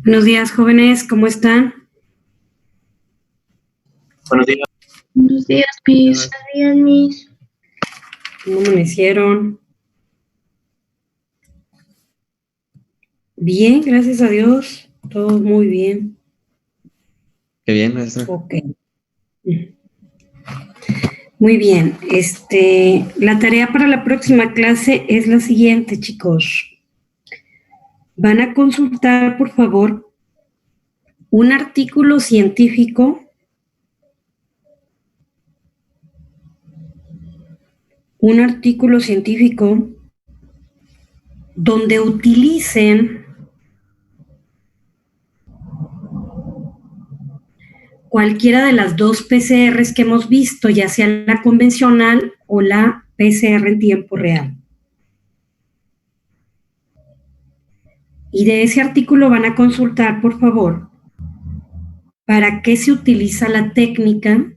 Buenos días, jóvenes, ¿cómo están? Buenos días. Buenos días, Miss. Buenos días, Miss. ¿Cómo amanecieron? Bien, gracias a Dios, todo muy bien. Qué bien, maestra. Ok. Muy bien, la tarea para la próxima clase es la siguiente, chicos. Van a consultar, por favor, un artículo científico donde utilicen cualquiera de las dos PCRs que hemos visto, ya sea la convencional o la PCR en tiempo real. Y de ese artículo van a consultar, por favor, para qué se utiliza la técnica,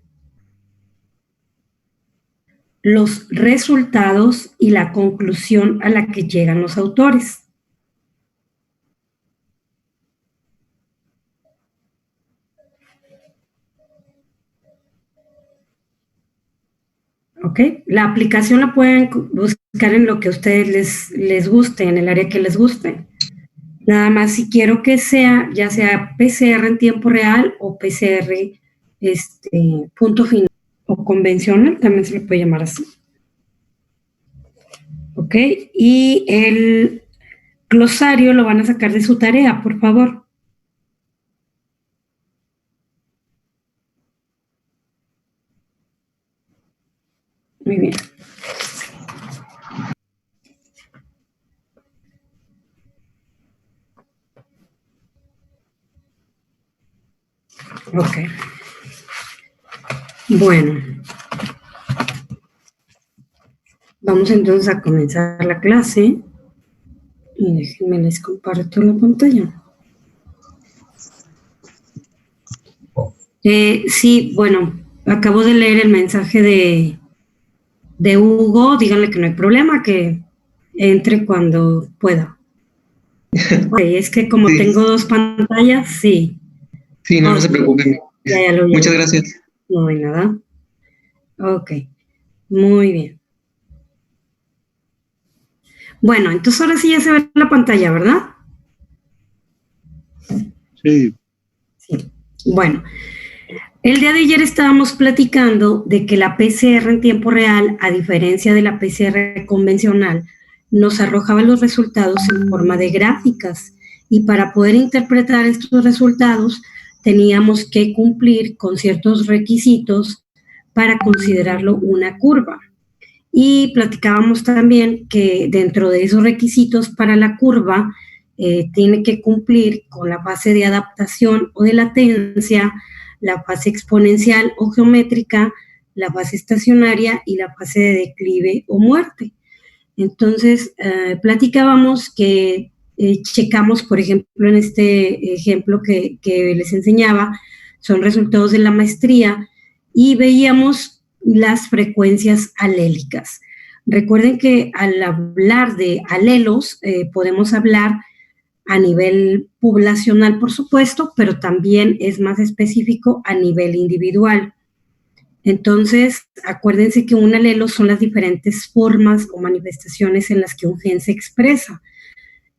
los resultados y la conclusión a la que llegan los autores. ¿Ok? La aplicación la pueden buscar en lo que a ustedes les guste, en el área que les guste. Nada más si quiero que sea, ya sea PCR en tiempo real o PCR punto final o convencional, también se le puede llamar así. ¿Ok? Y el glosario lo van a sacar de su tarea, por favor. Muy bien. Ok. Bueno. Vamos entonces a comenzar la clase. Y déjenme les comparto la pantalla. Sí, bueno, acabo de leer el mensaje de Hugo. Díganle que no hay problema, que entre cuando pueda. Okay, es que como tengo dos pantallas, sí. Sí, no se preocupen. Ya lo vi. Muchas gracias. No hay nada. Ok, muy bien. Bueno, entonces ahora sí ya se ve la pantalla, ¿verdad? Sí. Sí. Bueno, el día de ayer estábamos platicando de que la PCR en tiempo real, a diferencia de la PCR convencional, nos arrojaba los resultados en forma de gráficas y para poder interpretar estos resultados teníamos que cumplir con ciertos requisitos para considerarlo una curva. Y platicábamos también que dentro de esos requisitos para la curva tiene que cumplir con la fase de adaptación o de latencia, la fase exponencial o geométrica, la fase estacionaria y la fase de declive o muerte. Entonces, platicábamos que checamos, por ejemplo, en este ejemplo que les enseñaba, son resultados de la maestría y veíamos las frecuencias alélicas. Recuerden que al hablar de alelos podemos hablar a nivel poblacional, por supuesto, pero también es más específico a nivel individual. Entonces, acuérdense que un alelo son las diferentes formas o manifestaciones en las que un gen se expresa.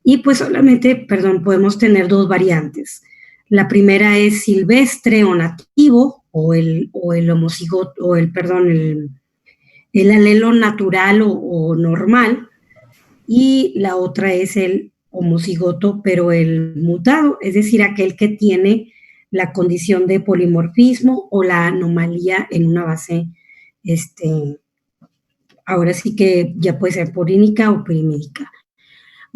Y pues solamente, podemos tener dos variantes. La primera es silvestre o nativo, o el homocigoto, o el alelo natural o normal, y la otra es el homocigoto, pero el mutado, es decir, aquel que tiene la condición de polimorfismo o la anomalía en una base, ahora sí que ya puede ser porínica o pirimídica.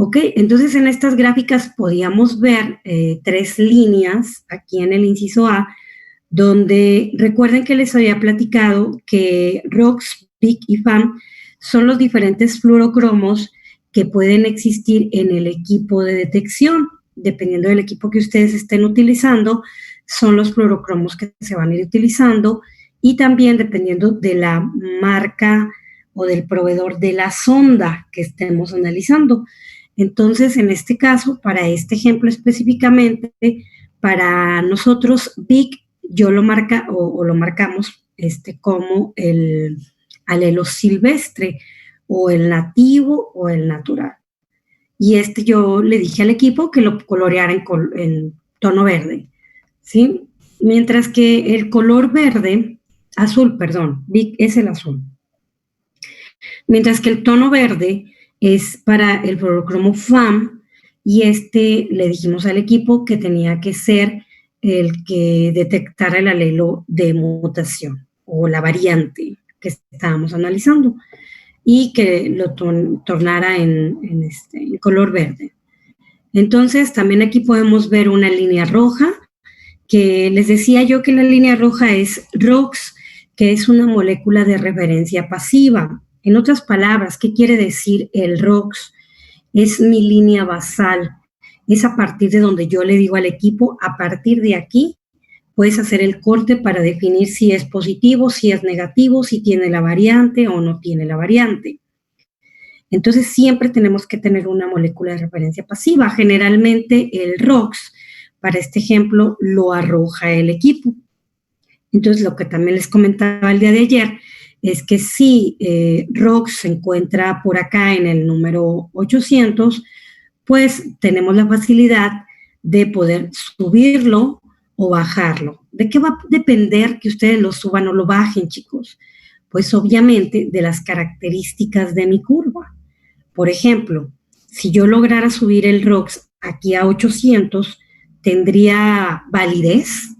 Ok, entonces en estas gráficas podíamos ver tres líneas aquí en el inciso A, donde recuerden que les había platicado que ROX, PIC y FAM son los diferentes fluorocromos que pueden existir en el equipo de detección. Dependiendo del equipo que ustedes estén utilizando, son los fluorocromos que se van a ir utilizando y también dependiendo de la marca o del proveedor de la sonda que estemos analizando. Entonces, en este caso, para este ejemplo específicamente, para nosotros, Vic, yo lo marca o lo marcamos como el alelo silvestre, o el nativo, o el natural. Y yo le dije al equipo que lo coloreara en tono verde, ¿sí? Mientras que el color verde, azul, perdón, Vic es el azul. Mientras que el tono verde es para el fluorocromo FAM, y le dijimos al equipo que tenía que ser el que detectara el alelo de mutación o la variante que estábamos analizando y que lo tornara en color verde. Entonces, también aquí podemos ver una línea roja, que les decía yo que la línea roja es ROX, que es una molécula de referencia pasiva. En otras palabras, ¿qué quiere decir el ROX? Es mi línea basal. Es a partir de donde yo le digo al equipo, a partir de aquí, puedes hacer el corte para definir si es positivo, si es negativo, si tiene la variante o no tiene la variante. Entonces, siempre tenemos que tener una molécula de referencia pasiva. Generalmente, el ROX, para este ejemplo, lo arroja el equipo. Entonces, lo que también les comentaba el día de ayer es que si ROX se encuentra por acá en el número 800, pues tenemos la facilidad de poder subirlo o bajarlo. ¿De qué va a depender que ustedes lo suban o lo bajen, chicos? Pues obviamente de las características de mi curva. Por ejemplo, si yo lograra subir el ROX aquí a 800, ¿tendría validez?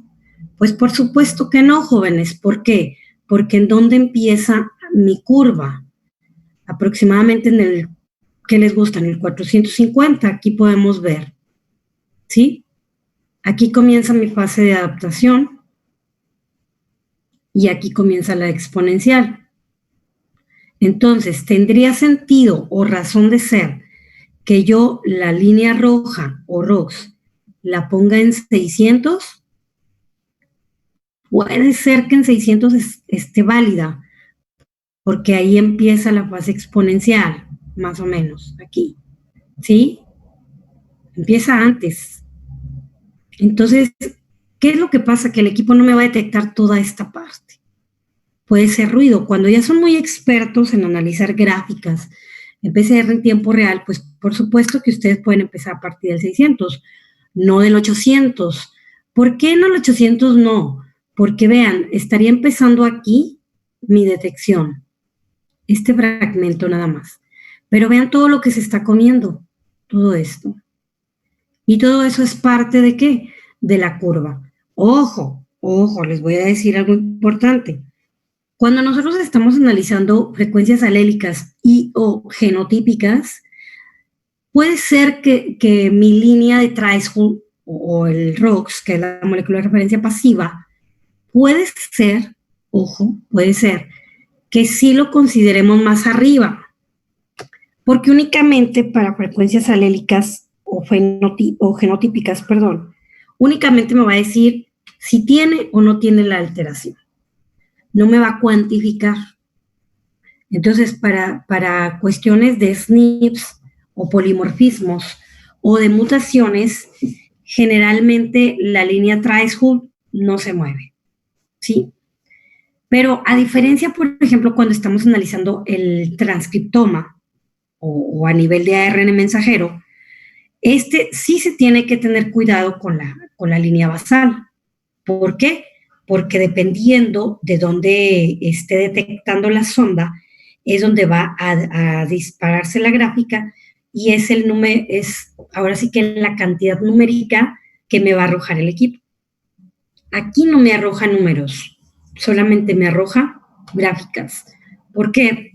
Pues por supuesto que no, jóvenes. ¿Por qué? Porque ¿en dónde empieza mi curva? Aproximadamente en el, ¿qué les gusta? En el 450, aquí podemos ver, ¿sí? Aquí comienza mi fase de adaptación y aquí comienza la exponencial. Entonces, ¿tendría sentido o razón de ser que yo la línea roja o ROX la ponga en 600? Puede ser que en 600 esté válida, porque ahí empieza la fase exponencial, más o menos, aquí, ¿sí? Empieza antes. Entonces, ¿qué es lo que pasa? Que el equipo no me va a detectar toda esta parte. Puede ser ruido. Cuando ya son muy expertos en analizar gráficas en PCR en tiempo real, pues por supuesto que ustedes pueden empezar a partir del 600, no del 800. ¿Por qué no el 800 no? Porque vean, estaría empezando aquí mi detección, este fragmento nada más. Pero vean todo lo que se está comiendo, todo esto. Y todo eso es parte ¿de qué? De la curva. Ojo, ojo, les voy a decir algo importante. Cuando nosotros estamos analizando frecuencias alélicas y o genotípicas, puede ser que mi línea de threshold o el ROX, que es la molécula de referencia pasiva, puede ser, ojo, puede ser que sí lo consideremos más arriba, porque únicamente para frecuencias alélicas o genotípicas, perdón, únicamente me va a decir si tiene o no tiene la alteración. No me va a cuantificar. Entonces, para cuestiones de SNPs o polimorfismos o de mutaciones, generalmente la línea threshold no se mueve, ¿sí? Pero a diferencia, por ejemplo, cuando estamos analizando el transcriptoma o a nivel de ARN mensajero, sí se tiene que tener cuidado con la línea basal. ¿Por qué? Porque dependiendo de dónde esté detectando la sonda, es donde va a dispararse la gráfica y es el número, es ahora sí que la cantidad numérica que me va a arrojar el equipo. Aquí no me arroja números, solamente me arroja gráficas. ¿Por qué?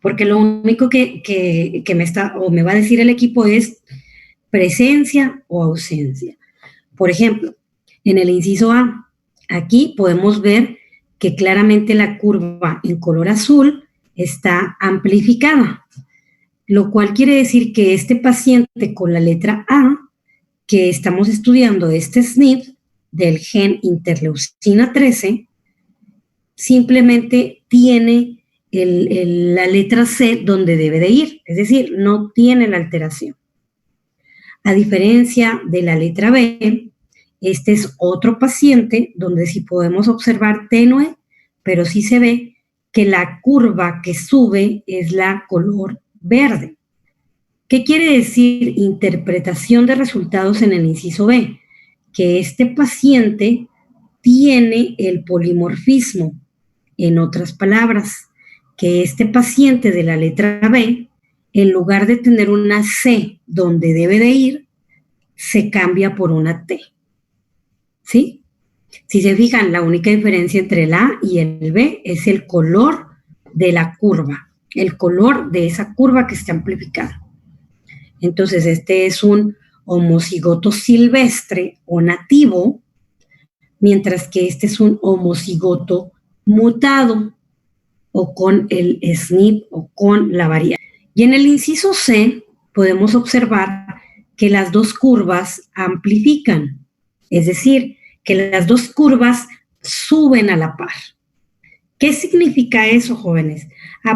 Porque lo único que me va a decir el equipo es presencia o ausencia. Por ejemplo, en el inciso A, aquí podemos ver que claramente la curva en color azul está amplificada, lo cual quiere decir que este paciente con la letra A, que estamos estudiando este SNP del gen interleucina 13, simplemente tiene la letra C donde debe de ir, es decir, no tiene la alteración. A diferencia de la letra B, este es otro paciente donde sí podemos observar tenue, pero sí se ve que la curva que sube es la color verde. ¿Qué quiere decir interpretación de resultados en el inciso B? Que este paciente tiene el polimorfismo. En otras palabras, que este paciente de la letra B, en lugar de tener una C donde debe de ir, se cambia por una T. ¿Sí? Si se fijan, la única diferencia entre el A y el B es el color de la curva, el color de esa curva que está amplificada. Entonces, este es un homocigoto silvestre o nativo, mientras que este es un homocigoto mutado o con el SNP o con la variante. Y en el inciso C podemos observar que las dos curvas amplifican, es decir, que las dos curvas suben a la par. ¿Qué significa eso, jóvenes?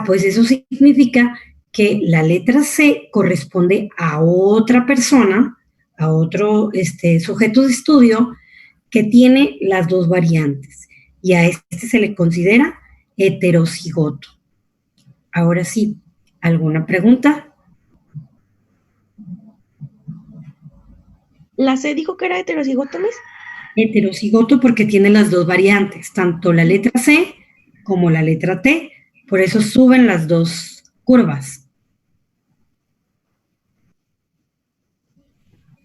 Pues eso significa que la letra C corresponde a otra persona, a otro sujeto de estudio que tiene las dos variantes y a este se le considera heterocigoto. Ahora sí, ¿alguna pregunta? ¿La C dijo que era heterocigoto, Miss? Heterocigoto porque tiene las dos variantes, tanto la letra C como la letra T, por eso suben las dos curvas.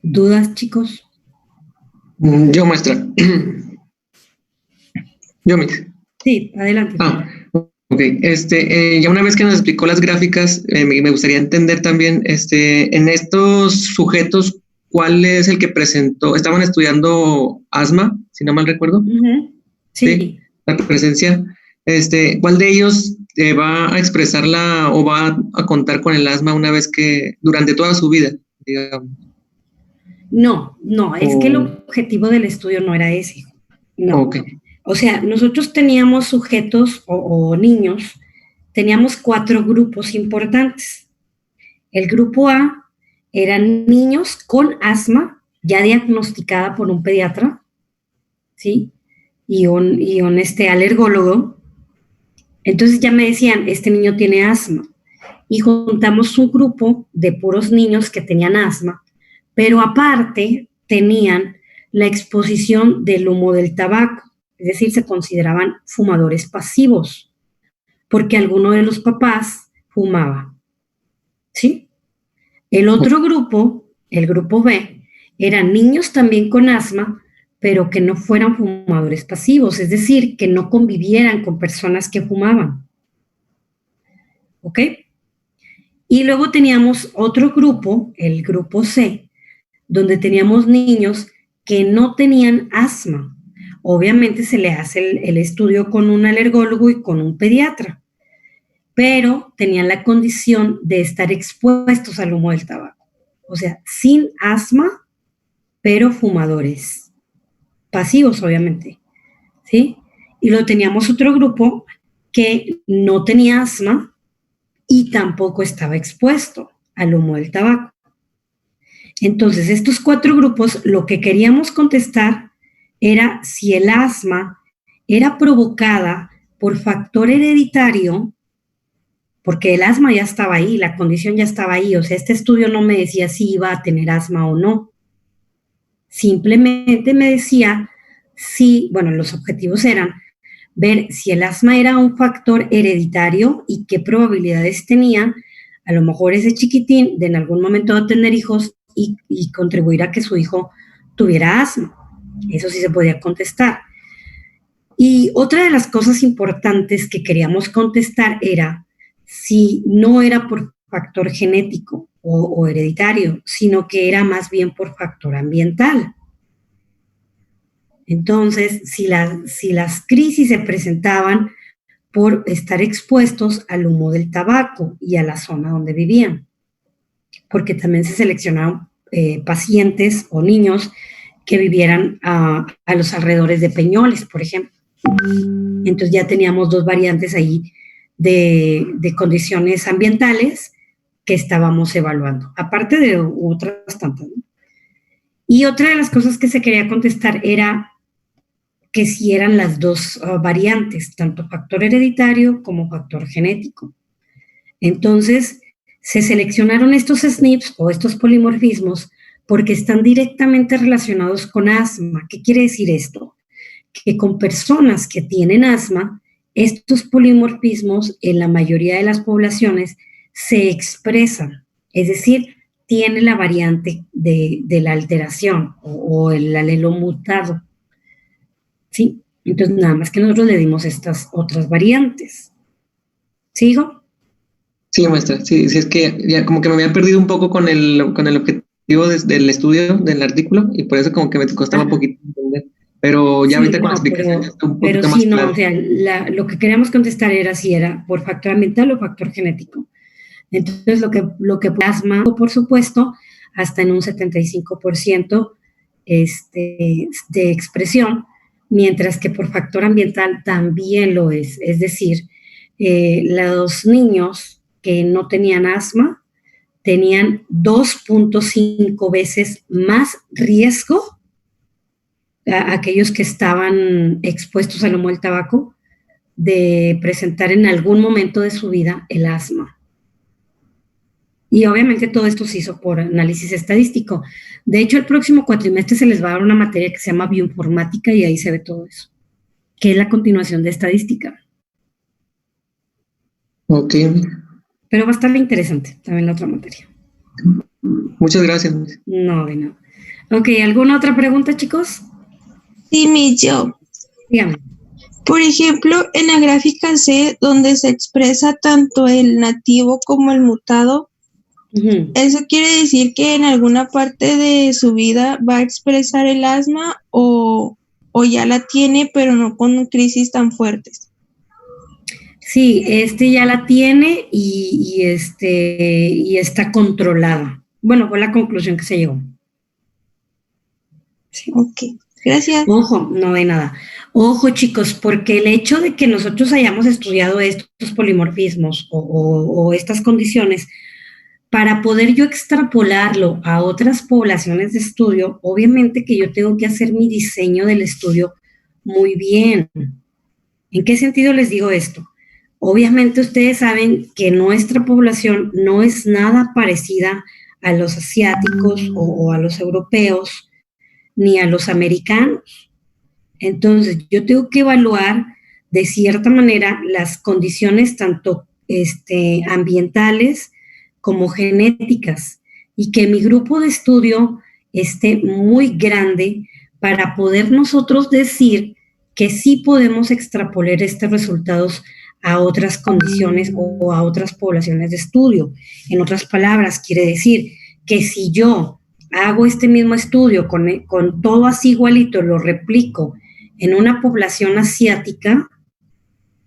¿Dudas, chicos? Yo, maestra. Yo, Miss. Sí, adelante. Ok. Ya una vez que nos explicó las gráficas, me gustaría entender también, en estos sujetos, ¿cuál es el que presentó? Estaban estudiando asma, si no mal recuerdo. Sí. La presencia. ¿Cuál de ellos va a expresarla o va a contar con el asma una vez que, durante toda su vida, digamos? No, es que el objetivo del estudio no era ese. No. Okay. O sea, nosotros teníamos sujetos o niños, teníamos 4 grupos importantes. El grupo A eran niños con asma, ya diagnosticada por un pediatra, ¿sí? Y un alergólogo. Entonces ya me decían, este niño tiene asma. Y juntamos un grupo de puros niños que tenían asma, pero aparte tenían la exposición del humo del tabaco, es decir, se consideraban fumadores pasivos, porque alguno de los papás fumaba, ¿sí? El otro grupo, el grupo B, eran niños también con asma, pero que no fueran fumadores pasivos, es decir, que no convivieran con personas que fumaban, ¿ok? Y luego teníamos otro grupo, el grupo C, donde teníamos niños que no tenían asma. Obviamente se le hace el estudio con un alergólogo y con un pediatra, pero tenían la condición de estar expuestos al humo del tabaco. O sea, sin asma, pero fumadores. Pasivos, obviamente, ¿sí? Y luego teníamos otro grupo que no tenía asma y tampoco estaba expuesto al humo del tabaco. Entonces, estos 4 grupos, lo que queríamos contestar era si el asma era provocada por factor hereditario, porque el asma ya estaba ahí, la condición ya estaba ahí, o sea, este estudio no me decía si iba a tener asma o no. Simplemente me decía si, bueno, los objetivos eran ver si el asma era un factor hereditario y qué probabilidades tenía, a lo mejor ese chiquitín de en algún momento va a tener hijos y contribuir a que su hijo tuviera asma. Eso sí se podía contestar. Y otra de las cosas importantes que queríamos contestar era si no era por factor genético o hereditario, sino que era más bien por factor ambiental. Entonces, si las crisis se presentaban por estar expuestos al humo del tabaco y a la zona donde vivían, porque también se seleccionaron pacientes o niños que vivieran a los alrededores de peñoles, por ejemplo. Entonces ya teníamos 2 variantes ahí de condiciones ambientales que estábamos evaluando, aparte de otras tantas, ¿no? Y otra de las cosas que se quería contestar era que si eran las dos variantes, tanto factor hereditario como factor genético. Entonces, se seleccionaron estos SNPs o estos polimorfismos porque están directamente relacionados con asma. ¿Qué quiere decir esto? Que con personas que tienen asma, estos polimorfismos en la mayoría de las poblaciones se expresan, es decir, tiene la variante de la alteración o el alelo mutado, ¿sí? Entonces, nada más que nosotros le dimos estas otras variantes. ¿Sigo? Sí, maestra, sí, sí, es que ya como que me había perdido un poco con el objetivo del estudio, del artículo, y por eso como que me costaba un poquito entender. Pero ya Sí, ahorita con la no, explicación ya está un pero poquito sí, más no, claro. o sea, lo que queríamos contestar era si era por factor ambiental o factor genético. Entonces, lo que plasma, por supuesto, hasta en un 75% de expresión, mientras que por factor ambiental también lo es. Es decir, los niños que no tenían asma tenían 2.5 veces más riesgo a aquellos que estaban expuestos al humo del tabaco de presentar en algún momento de su vida el asma. Y obviamente todo esto se hizo por análisis estadístico. De hecho, el próximo cuatrimestre se les va a dar una materia que se llama bioinformática y ahí se ve todo eso, que es la continuación de estadística. Ok, Pero va a estar interesante también la otra materia. muchas gracias. No, de nada. Ok, ¿alguna otra pregunta, chicos? Sí, yo. Dígame. Por ejemplo, en la gráfica C, donde se expresa tanto el nativo como el mutado, ¿eso quiere decir que en alguna parte de su vida va a expresar el asma o ya la tiene, pero no con crisis tan fuertes? Sí, ya la tiene y está controlada. Bueno, fue la conclusión que se llegó. Sí. Ok, gracias. Ojo, no de nada. Ojo, chicos, porque el hecho de que nosotros hayamos estudiado estos polimorfismos o estas condiciones, para poder yo extrapolarlo a otras poblaciones de estudio, obviamente que yo tengo que hacer mi diseño del estudio muy bien. ¿En qué sentido les digo esto? Obviamente ustedes saben que nuestra población no es nada parecida a los asiáticos o a los europeos, ni a los americanos. Entonces, yo tengo que evaluar de cierta manera las condiciones tanto ambientales como genéticas y que mi grupo de estudio esté muy grande para poder nosotros decir que sí podemos extrapolar estos resultados a otras condiciones o a otras poblaciones de estudio. En otras palabras, quiere decir que si yo hago este mismo estudio con todo así igualito, lo replico en una población asiática,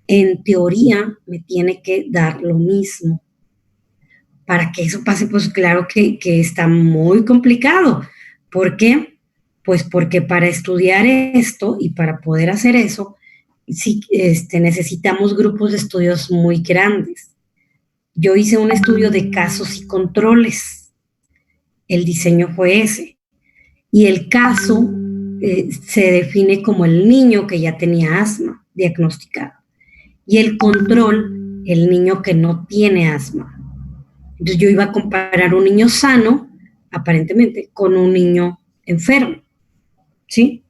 en teoría me tiene que dar lo mismo. Para que eso pase, pues claro que está muy complicado. ¿Por qué? Pues porque para estudiar esto y para poder hacer eso, sí, necesitamos grupos de estudios muy grandes. Yo hice un estudio de casos y controles. El diseño fue ese. Y el caso se define como el niño que ya tenía asma diagnosticado. Y el control, el niño que no tiene asma. Entonces yo iba a comparar un niño sano, aparentemente, con un niño enfermo, ¿sí?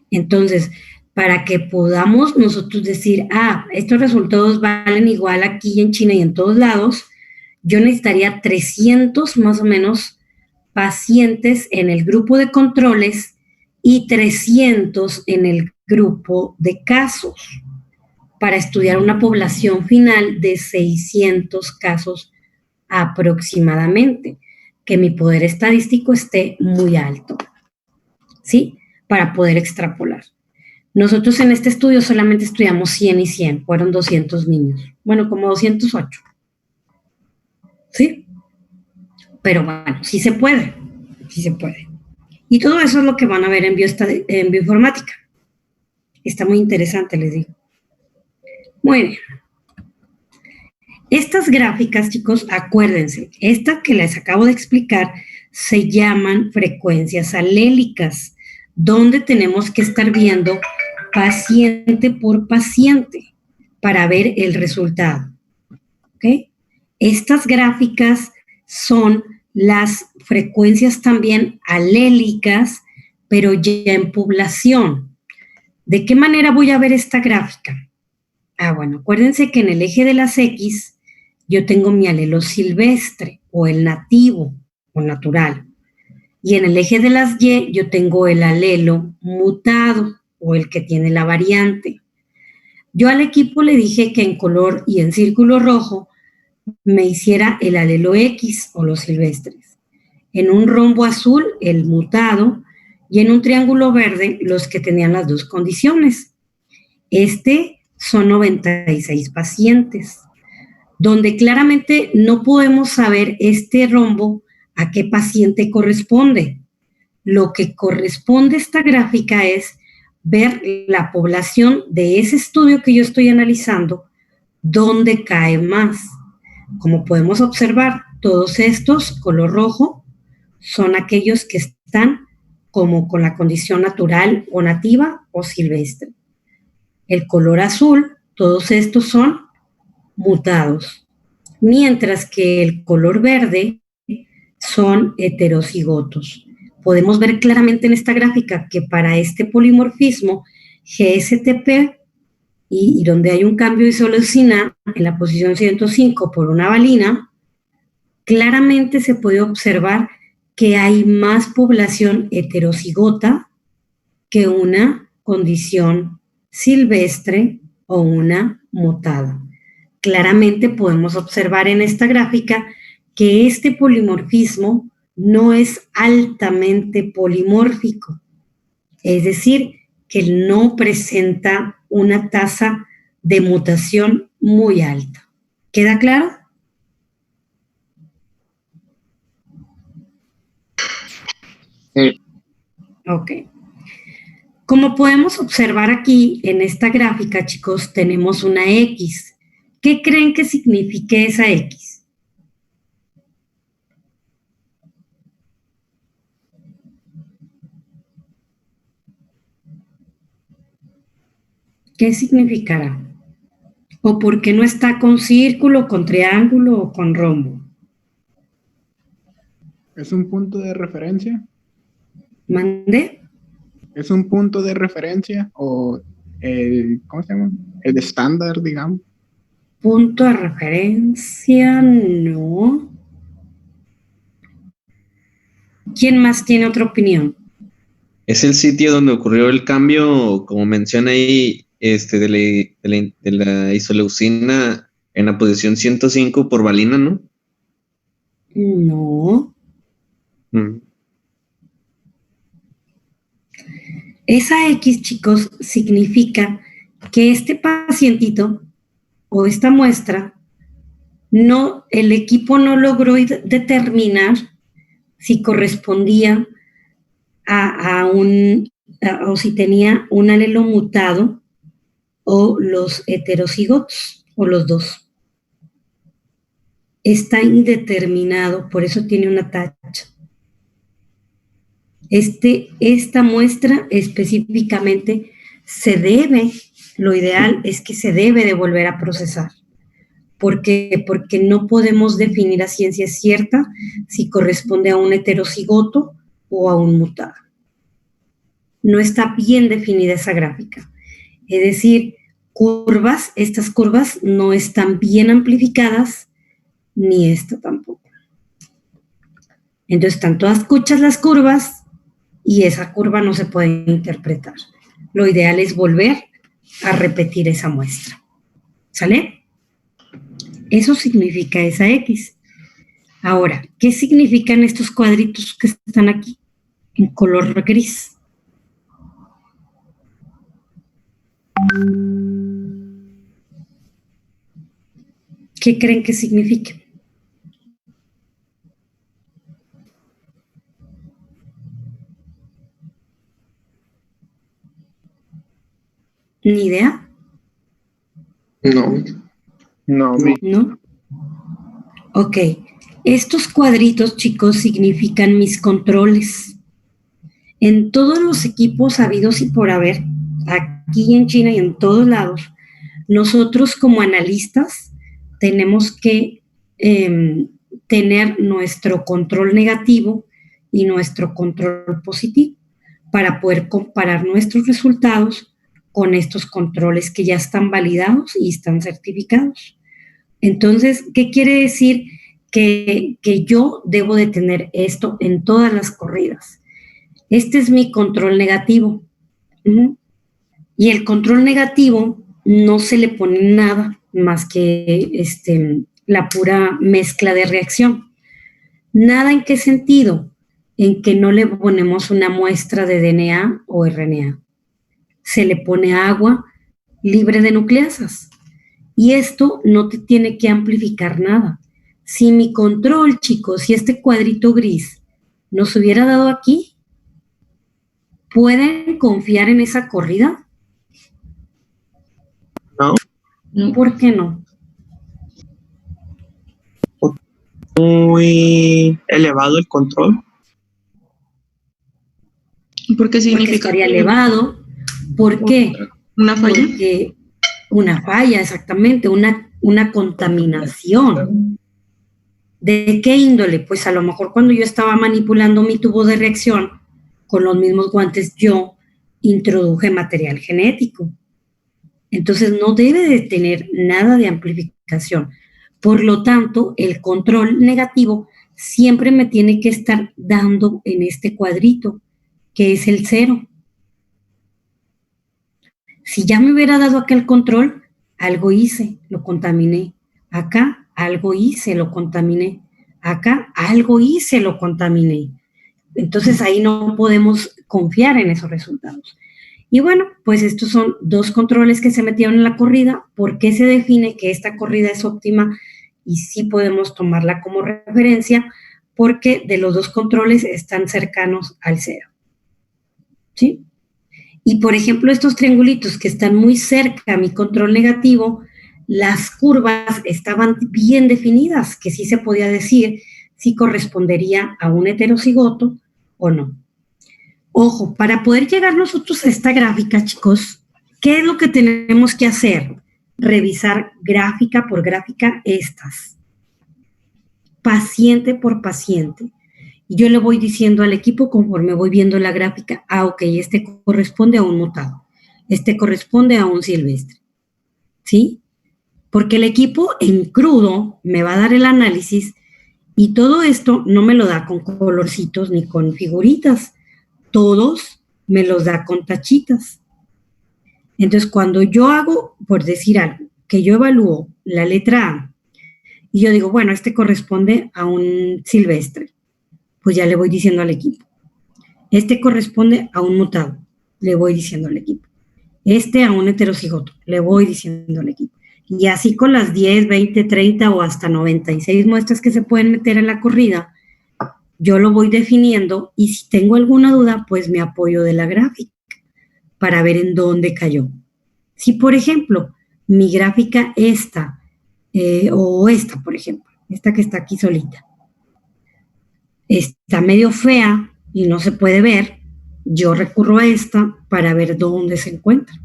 Entonces, para que podamos nosotros decir, estos resultados valen igual aquí en China y en todos lados, yo necesitaría 300 más o menos pacientes en el grupo de controles y 300 en el grupo de casos para estudiar una población final de 600 casos aproximadamente, que mi poder estadístico esté muy alto, ¿sí? Para poder extrapolar. Nosotros en este estudio solamente estudiamos 100 y 100, fueron 200 niños, bueno, como 208, ¿sí? Pero bueno, sí se puede, sí se puede. Y todo eso es lo que van a ver en bioinformática. Está muy interesante, les digo. Muy bien. Estas gráficas, chicos, acuérdense, esta que les acabo de explicar se llaman frecuencias alélicas, donde tenemos que estar viendo paciente por paciente para ver el resultado. ¿Ok? Estas gráficas son las frecuencias también alélicas, pero ya en población. ¿De qué manera voy a ver esta gráfica? Bueno, acuérdense que en el eje de las X yo tengo mi alelo silvestre o el nativo o natural. Y en el eje de las Y yo tengo el alelo mutado o el que tiene la variante. Yo al equipo le dije que en color y en círculo rojo me hiciera el alelo X o los silvestres. En un rombo azul, el mutado, y en un triángulo verde, los que tenían las dos condiciones. Son 96 pacientes, donde claramente no podemos saber este rombo a qué paciente corresponde. Lo que corresponde a esta gráfica es ver la población de ese estudio que yo estoy analizando, dónde cae más. Como podemos observar, todos estos, color rojo, son aquellos que están como con la condición natural o nativa o silvestre. El color azul, todos estos son mutados, mientras que el color verde son heterocigotos. Podemos ver claramente en esta gráfica que para este polimorfismo GSTP y donde hay un cambio de isoleucina en la posición 105 por una valina, claramente se puede observar que hay más población heterocigota que una condición silvestre o una mutada. Claramente podemos observar en esta gráfica que este polimorfismo no es altamente polimórfico, es decir, que no presenta una tasa de mutación muy alta. ¿Queda claro? Sí. Ok. Como podemos observar aquí en esta gráfica, chicos, tenemos una X. ¿Qué creen que signifique esa X? ¿Qué significará? ¿O por qué no está con círculo, con triángulo o con rombo? ¿Es un punto de referencia? ¿Mande? ¿Es un punto de referencia o el, ¿cómo se llama? El estándar, digamos. Punto de referencia, no. ¿Quién más tiene otra opinión? Es el sitio donde ocurrió el cambio, como menciona ahí, de la isoleucina en la posición 105 por valina, ¿no? No. Mm. Esa X, chicos, significa que este pacientito o esta muestra, el equipo no logró determinar si correspondía o si tenía un alelo mutado o los heterocigotos o los dos. Está indeterminado, por eso tiene una tacha. Esta muestra específicamente lo ideal es que se debe de volver a procesar. ¿Por qué? Porque no podemos definir a ciencia cierta si corresponde a un heterocigoto o a un mutado. No está bien definida esa gráfica. Es decir, estas curvas no están bien amplificadas, ni esta tampoco. Entonces están todas cuchas las curvas y esa curva no se puede interpretar. Lo ideal es volver a repetir esa muestra. ¿Sale? Eso significa esa X. Ahora, ¿qué significan estos cuadritos que están aquí en color gris? ¿Qué creen que significa? ¿Ni idea? No. No, ¿No? Ok, estos cuadritos, chicos, significan mis controles. En todos los equipos habidos y por haber, aquí en China y en todos lados, nosotros como analistas tenemos que tener nuestro control negativo y nuestro control positivo para poder comparar nuestros resultados con estos controles que ya están validados y están certificados. Entonces, ¿qué quiere decir? Que yo debo de tener esto en todas las corridas. Este es mi control negativo. Y el control negativo no se le pone nada más que la pura mezcla de reacción. ¿Nada en qué sentido? En que no le ponemos una muestra de DNA o RNA. Se le pone agua libre de nucleasas. Y esto no te tiene que amplificar nada. Si mi control, chicos, si este cuadrito gris nos hubiera dado aquí, ¿pueden confiar en esa corrida? No. ¿Por qué no? Muy elevado el control. ¿Por qué significa? Porque estaría elevado. ¿Por qué? ¿Una falla? Porque una falla, exactamente, una contaminación. ¿De qué índole? Pues a lo mejor cuando yo estaba manipulando mi tubo de reacción, con los mismos guantes yo introduje material genético. Entonces no debe de tener nada de amplificación. Por lo tanto, el control negativo siempre me tiene que estar dando en este cuadrito, que es el 0. Si ya me hubiera dado acá el control, algo hice, lo contaminé. Acá algo hice, lo contaminé. Acá algo hice, lo contaminé. Entonces ahí no podemos confiar en esos resultados. Y bueno, pues estos son 2 controles que se metieron en la corrida. ¿Por qué se define que esta corrida es óptima? Y sí podemos tomarla como referencia, porque de los 2 controles están cercanos al 0. ¿Sí? Y por ejemplo, estos triangulitos que están muy cerca a mi control negativo, las curvas estaban bien definidas, que sí se podía decir si correspondería a un heterocigoto o no. Ojo, para poder llegar nosotros a esta gráfica, chicos, ¿qué es lo que tenemos que hacer? Revisar gráfica por gráfica estas, paciente por paciente. Y yo le voy diciendo al equipo conforme voy viendo la gráfica, ok, este corresponde a un mutado, este corresponde a un silvestre, ¿sí? Porque el equipo en crudo me va a dar el análisis y todo esto no me lo da con colorcitos ni con figuritas, todos me los da con tachitas. Entonces, cuando yo hago, por decir algo, que yo evalúo la letra A y yo digo, bueno, este corresponde a un silvestre, pues ya le voy diciendo al equipo. Este corresponde a un mutado, le voy diciendo al equipo. Este a un heterocigoto, le voy diciendo al equipo. Y así con las 10, 20, 30 o hasta 96 muestras que se pueden meter en la corrida, yo lo voy definiendo y si tengo alguna duda, pues me apoyo de la gráfica para ver en dónde cayó. Si, por ejemplo, mi gráfica esta, o esta, por ejemplo, esta que está aquí solita, está medio fea y no se puede ver, yo recurro a esta para ver dónde se encuentra.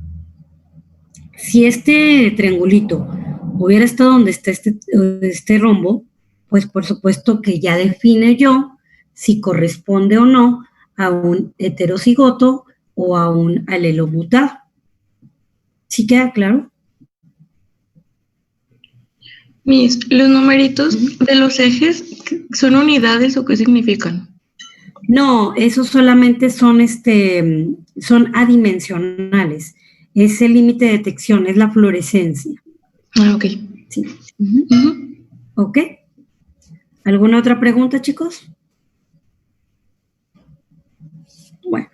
Si este triangulito hubiera estado donde está este rombo, pues por supuesto que ya define yo si corresponde o no a un heterocigoto o a un alelo mutado. ¿Sí queda claro? ¿Los numeritos de los ejes son unidades o qué significan? No, esos solamente son adimensionales. Es el límite de detección, es la fluorescencia. Ah, ok. Sí. ¿Ok? ¿Alguna otra pregunta, chicos? Bueno.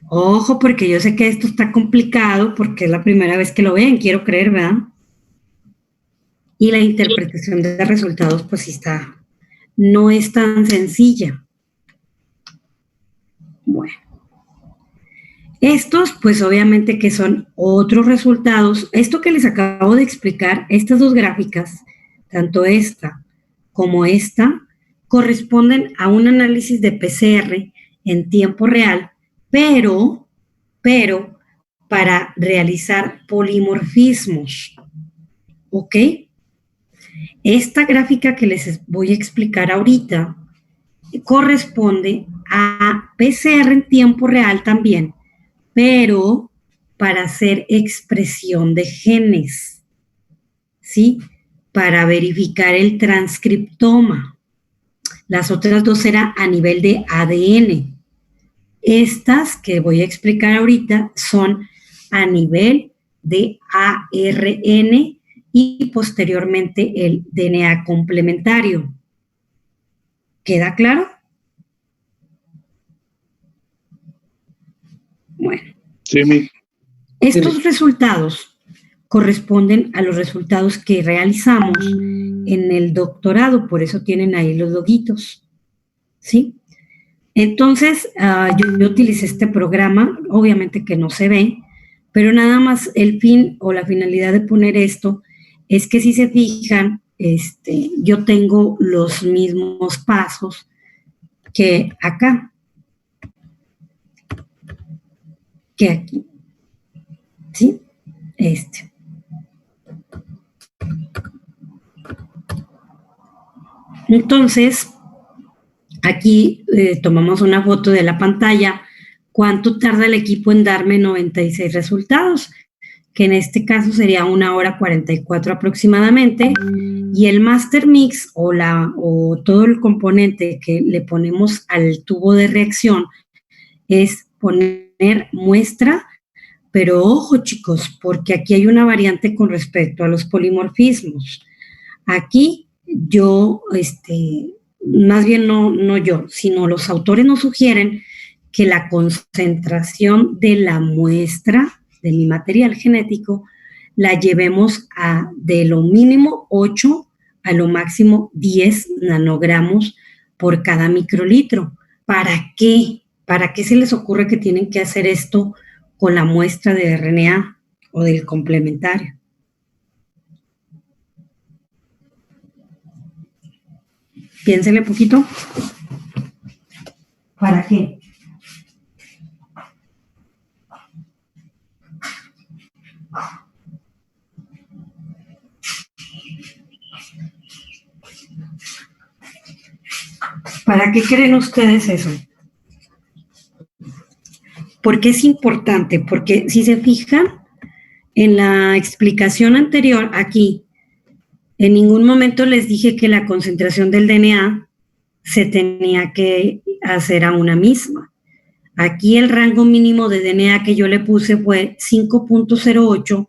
Ojo, porque yo sé que esto está complicado porque es la primera vez que lo ven, quiero creer, ¿verdad? Y la interpretación de resultados, pues sí no es tan sencilla. Bueno. Estos, pues obviamente que son otros resultados. Esto que les acabo de explicar, estas 2 gráficas, tanto esta como esta, corresponden a un análisis de PCR en tiempo real, pero para realizar polimorfismos, ¿ok? Esta gráfica que les voy a explicar ahorita corresponde a PCR en tiempo real también, pero para hacer expresión de genes, ¿sí? Para verificar el transcriptoma. Las otras dos eran a nivel de ADN. Estas que voy a explicar ahorita son a nivel de ARN y posteriormente el DNA complementario. ¿Queda claro? Bueno. Sí, Estos resultados corresponden a los resultados que realizamos en el doctorado, por eso tienen ahí los loguitos, ¿sí? Entonces, yo utilicé este programa, obviamente que no se ve, pero nada más el fin o la finalidad de poner esto es que si se fijan, yo tengo los mismos pasos que acá, que aquí, ¿sí? Entonces, aquí tomamos una foto de la pantalla. ¿Cuánto tarda el equipo en darme 96 resultados? Que en este caso sería 1 hora 44 aproximadamente. Y el master mix o todo el componente que le ponemos al tubo de reacción es poner muestra, pero ojo chicos, porque aquí hay una variante con respecto a los polimorfismos. Aquí yo, más bien no yo, sino los autores nos sugieren que la concentración de la muestra de mi material genético la llevemos de lo mínimo 8 a lo máximo 10 nanogramos por cada microlitro. ¿Para qué? ¿Para qué se les ocurre que tienen que hacer esto con la muestra de RNA o del complementario? Piénsenle un poquito. ¿Para qué? ¿Para qué creen ustedes eso? ¿Por qué es importante? Porque si se fijan en la explicación anterior aquí, en ningún momento les dije que la concentración del DNA se tenía que hacer a una misma. Aquí el rango mínimo de DNA que yo le puse fue 5.08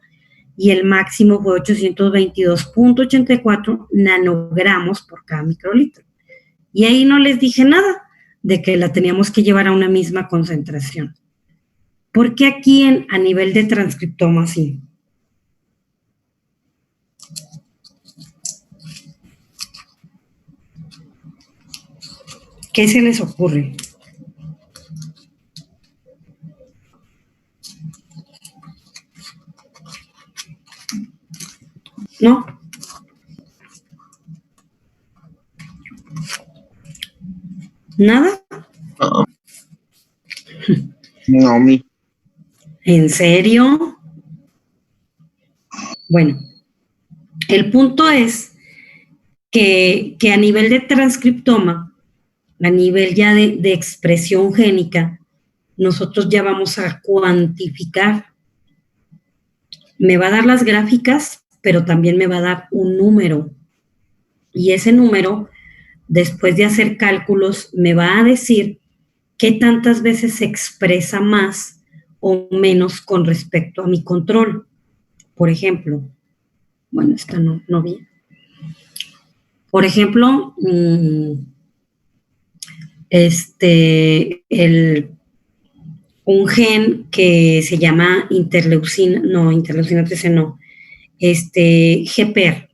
y el máximo fue 822.84 nanogramos por cada microlitro. Y ahí no les dije nada de que la teníamos que llevar a una misma concentración. ¿Por qué aquí a nivel de transcriptoma sí? ¿Qué se les ocurre? ¿No? ¿Nada? No, ¿En serio? Bueno, el punto es que a nivel de transcriptoma, a nivel ya de expresión génica, nosotros ya vamos a cuantificar. Me va a dar las gráficas, pero también me va a dar un número. Y ese número, después de hacer cálculos, me va a decir qué tantas veces se expresa más o menos con respecto a mi control. Por ejemplo, bueno, esta no vi. Por ejemplo, un gen que se llama interleucina 13 no, GPR,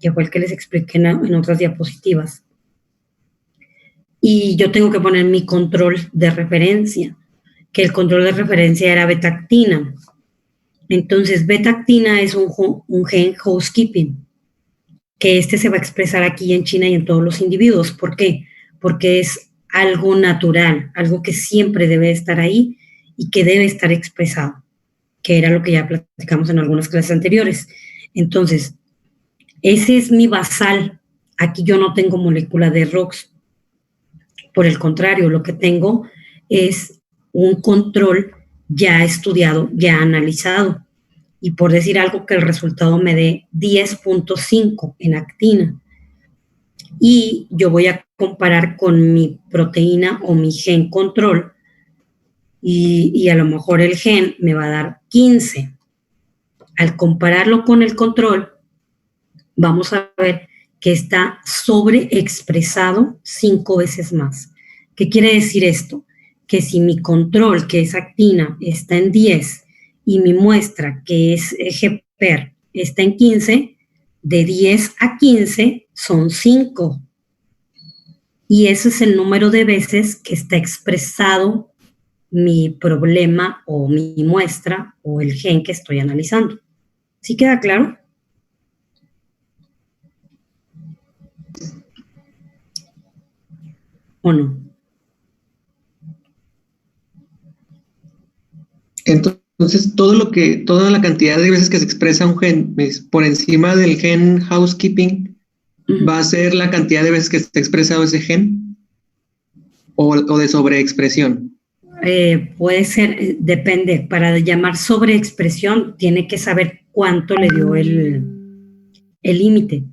que fue el que les expliqué en otras diapositivas. Y yo tengo que poner mi control de referencia, que el control de referencia era beta-actina. Entonces, beta-actina es un gen housekeeping, que se va a expresar aquí en China y en todos los individuos. ¿Por qué? Porque es algo natural, algo que siempre debe estar ahí y que debe estar expresado, que era lo que ya platicamos en algunas clases anteriores. Entonces, ese es mi basal. Aquí yo no tengo molécula de ROX. Por el contrario, lo que tengo es un control ya estudiado, ya analizado. Y por decir algo, que el resultado me dé 10.5 en actina. Y yo voy a comparar con mi proteína o mi gen control y a lo mejor el gen me va a dar 15. Al compararlo con el control, vamos a ver que está sobreexpresado 5 veces más. ¿Qué quiere decir esto? Que si mi control, que es actina, está en 10 y mi muestra, que es GPER, está en 15, de 10 a 15 son 5. Y ese es el número de veces que está expresado mi problema o mi muestra o el gen que estoy analizando. ¿Sí queda claro? ¿O no? Entonces, toda la cantidad de veces que se expresa un gen por encima del gen housekeeping, ¿va a ser la cantidad de veces que está expresado ese gen? ¿O de sobreexpresión? Puede ser, depende. Para llamar sobreexpresión, tiene que saber cuánto le dio el límite.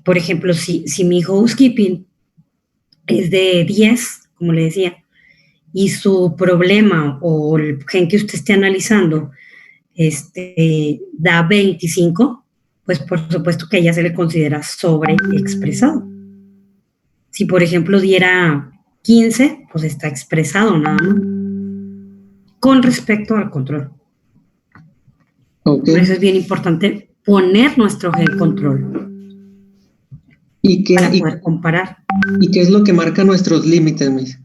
Por ejemplo, si mi housekeeping es de 10, como le decía, y su problema o el gen que usted esté analizando da 25, pues por supuesto que a ella se le considera sobreexpresado. Si, por ejemplo, diera 15, pues está expresado nada más. Con respecto al control. Okay. Por eso es bien importante poner nuestro gen control. Para poder comparar. ¿Y qué es lo que marca nuestros límites, Miss?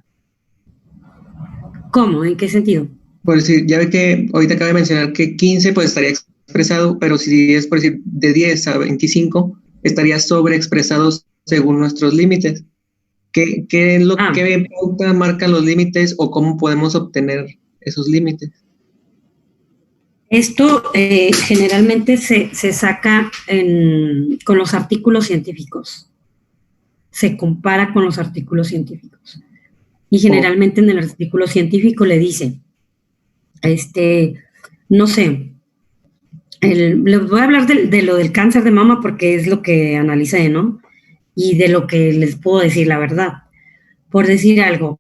¿Cómo? ¿En qué sentido? Por decir, ya ve que ahorita acaba de mencionar que 15 pues estaría expresado, pero si es por decir de 10 a 25, estaría sobreexpresado según nuestros límites. ¿Qué es lo que pauta marcan los límites o cómo podemos obtener esos límites? Esto generalmente se saca con los artículos científicos. Se compara con los artículos científicos. Y generalmente en el artículo científico le dice, no sé, les voy a hablar de lo del cáncer de mama porque es lo que analicé, ¿no? Y de lo que les puedo decir la verdad. Por decir algo,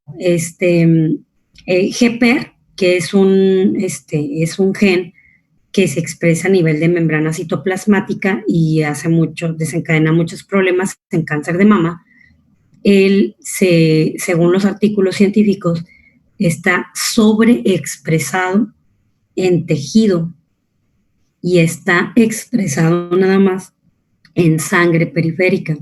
GPER, que es un gen que se expresa a nivel de membrana citoplasmática y desencadena muchos problemas en cáncer de mama. Según los artículos científicos, está sobreexpresado en tejido y está expresado nada más en sangre periférica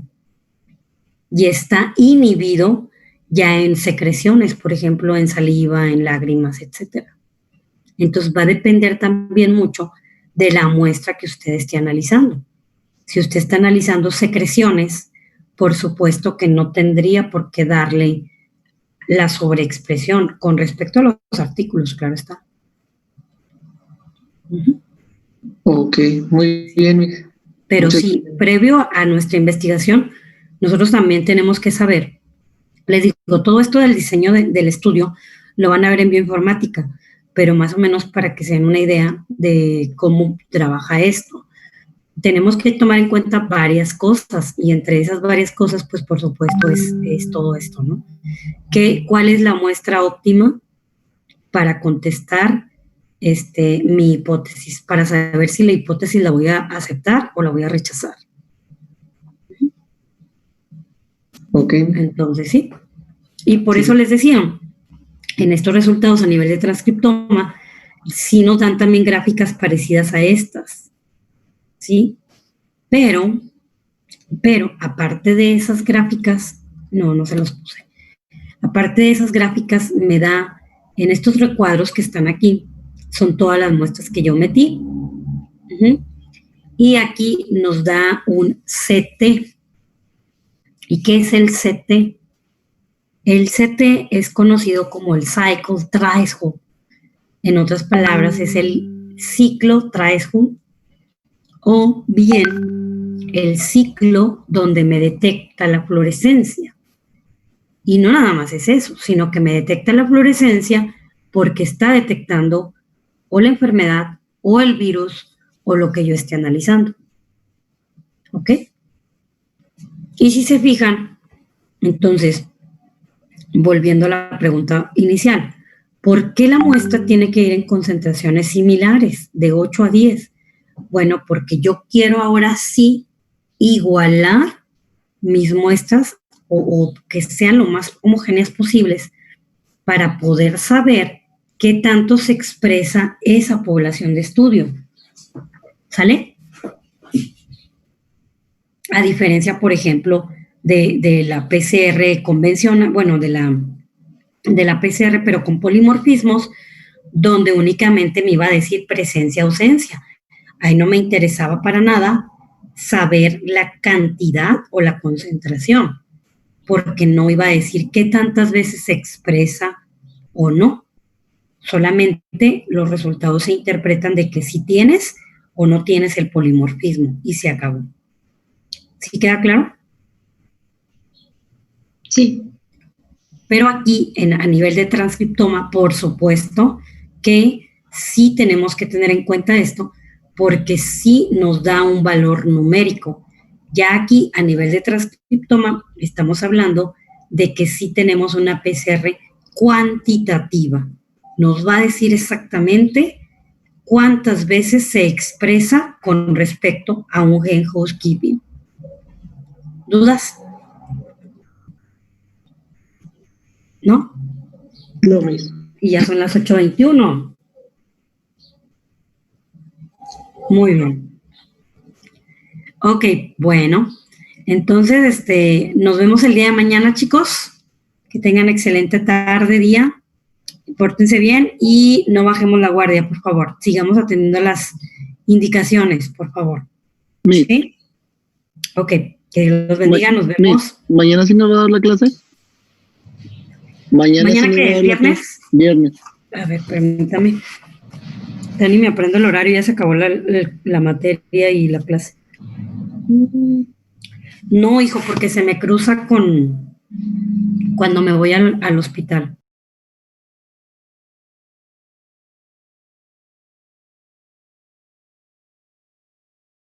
y está inhibido ya en secreciones, por ejemplo, en saliva, en lágrimas, etcétera. Entonces va a depender también mucho de la muestra que usted esté analizando. Si usted está analizando secreciones, por supuesto que no tendría por qué darle la sobreexpresión con respecto a los artículos, claro está. Ok, muy bien. Pero sí, previo a nuestra investigación, nosotros también tenemos que saber, les digo, todo esto del diseño del estudio lo van a ver en bioinformática, pero más o menos para que se den una idea de cómo trabaja esto. Tenemos que tomar en cuenta varias cosas y entre esas varias cosas, pues por supuesto es todo esto, ¿no? ¿Cuál es la muestra óptima para contestar mi hipótesis? Para saber si la hipótesis la voy a aceptar o la voy a rechazar. Ok. Entonces, sí. Y por eso les decía, en estos resultados a nivel de transcriptoma, sí nos dan también gráficas parecidas a estas, ¿sí? Pero aparte de esas gráficas, no se los puse. Aparte de esas gráficas, me da, en estos recuadros que están aquí, son todas las muestras que yo metí. Y aquí nos da un CT. ¿Y qué es el CT? El CT es conocido como el Cycle Threshold. En otras palabras, es el ciclo threshold o bien el ciclo donde me detecta la fluorescencia. Y no nada más es eso, sino que me detecta la fluorescencia porque está detectando o la enfermedad o el virus o lo que yo esté analizando. ¿Ok? Y si se fijan, entonces, volviendo a la pregunta inicial, ¿por qué la muestra tiene que ir en concentraciones similares, de 8 a 10? Bueno, porque yo quiero ahora sí igualar mis muestras o que sean lo más homogéneas posibles para poder saber qué tanto se expresa esa población de estudio. ¿Sale? A diferencia, por ejemplo, de la PCR convencional, bueno, de la PCR, pero con polimorfismos, donde únicamente me iba a decir presencia-ausencia. Ahí no me interesaba para nada saber la cantidad o la concentración, porque no iba a decir qué tantas veces se expresa o no. Solamente los resultados se interpretan de que si tienes o no tienes el polimorfismo y se acabó. ¿Sí queda claro? Sí. Pero aquí, a nivel de transcriptoma, por supuesto que sí tenemos que tener en cuenta esto, porque sí nos da un valor numérico. Ya aquí, a nivel de transcriptoma, estamos hablando de que sí tenemos una PCR cuantitativa. Nos va a decir exactamente cuántas veces se expresa con respecto a un gen housekeeping. ¿Dudas? ¿No? No, Miss. Y ya son las 8:21. Muy bien. Ok, bueno. Entonces, nos vemos el día de mañana, chicos. Que tengan excelente tarde, día. Pórtense bien y no bajemos la guardia, por favor. Sigamos atendiendo las indicaciones, por favor. ¿Sí? Ok, que Dios los bendiga, nos vemos. ¿Mañana sí nos va a dar la clase? ¿Mañana sí qué es? ¿Viernes? Viernes. A ver, permítame. Dani, me aprendo el horario, ya se acabó la materia y la clase. No, hijo, porque se me cruza con cuando me voy al hospital.